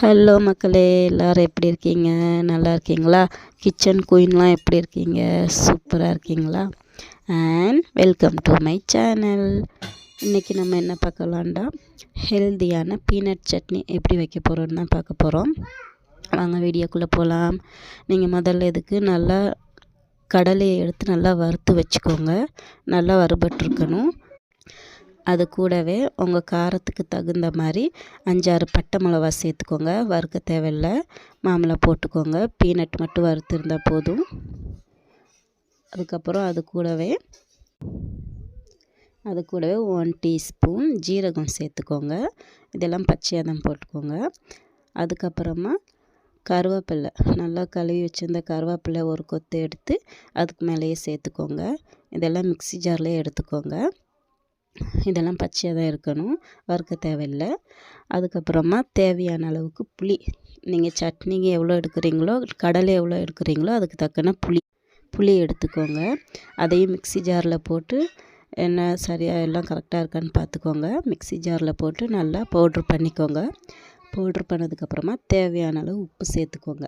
Hello மக்களே, எல்லோரும் எப்படி இருக்கீங்க? நல்லா இருக்கீங்களா? கிச்சன் குயின்லாம் எப்படி இருக்கீங்க? சூப்பராக இருக்கீங்களா? And welcome to my channel. இன்றைக்கி நம்ம என்ன பார்க்கலாம்டா, ஹெல்தியான பீனட் சட்னி எப்படி வைக்க போகிறோன்னு தான் பார்க்க போகிறோம். வாங்க வீடியோக்குள்ளே போகலாம். நீங்கள் முதல்ல இதுக்கு நல்லா கடலையை எடுத்து நல்லா வறுத்து வச்சுக்கோங்க. நல்லா வறுபட்டுருக்கணும். அது கூடவே உங்கள் காரத்துக்கு தகுந்த மாதிரி 5-6 பட்டை மிளகா சேர்த்துக்கோங்க. வறுக்க தேவையில்லை, மாமலை போட்டுக்கோங்க. பீனட் மட்டும் வறுத்துருந்தால் போதும். அதுக்கப்புறம் அது கூடவே 1 டீஸ்பூன் ஜீரகம் சேர்த்துக்கோங்க. இதெல்லாம் பச்சையாக தான் போட்டுக்கோங்க. அதுக்கப்புறமா கருவேப்பிலை, நல்லா கழுவி வச்சுருந்த கருவேப்பிலை ஒரு கொத்து எடுத்து அதுக்கு மேலேயே சேர்த்துக்கோங்க. இதெல்லாம் மிக்ஸி ஜார்லேயே எடுத்துக்கோங்க. இதெல்லாம் பச்சையாக தான் இருக்கணும், வறுக்க தேவையில்லை. அதுக்கப்புறமா தேவையான அளவுக்கு புளி, நீங்கள் சட்னிக்கு எவ்வளோ எடுக்கிறீங்களோ, கடலை எவ்வளோ எடுக்கிறீங்களோ அதுக்கு தக்கன புளி எடுத்துக்கோங்க. அதையும் மிக்ஸி ஜாரில் போட்டு என்ன சரியாக எல்லாம் கரெக்டாக இருக்கான்னு பார்த்துக்கோங்க. மிக்ஸி ஜாரில் போட்டு நல்லா பவுட்ரு பண்ணிக்கோங்க. பவுட்ரு பண்ணதுக்கப்புறமா தேவையான அளவு உப்பு சேர்த்துக்கோங்க.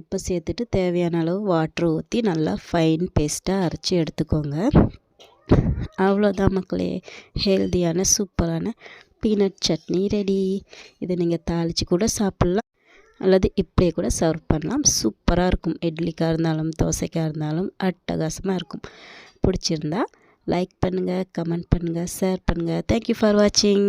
உப்பு சேர்த்துட்டு தேவையான அளவு வாட்ரு ஊற்றி நல்லா ஃபைன் பேஸ்ட்டாக அரைச்சி எடுத்துக்கோங்க. அவ்வளோதான் மக்களே, ஹெல்தியான சூப்பரான பீனட் சட்னி ரெடி. இதை நீங்கள் தாளித்து கூட சாப்பிட்லாம், அல்லது இப்படியே கூட சர்வ் பண்ணலாம். சூப்பராக இருக்கும். இட்லிக்காக இருந்தாலும் தோசைக்காக இருந்தாலும் அட்டகாசமாக இருக்கும். பிடிச்சிருந்தா லைக் பண்ணுங்கள், கமெண்ட் பண்ணுங்கள், ஷேர் பண்ணுங்கள். தேங்க்யூ ஃபார் வாட்சிங்.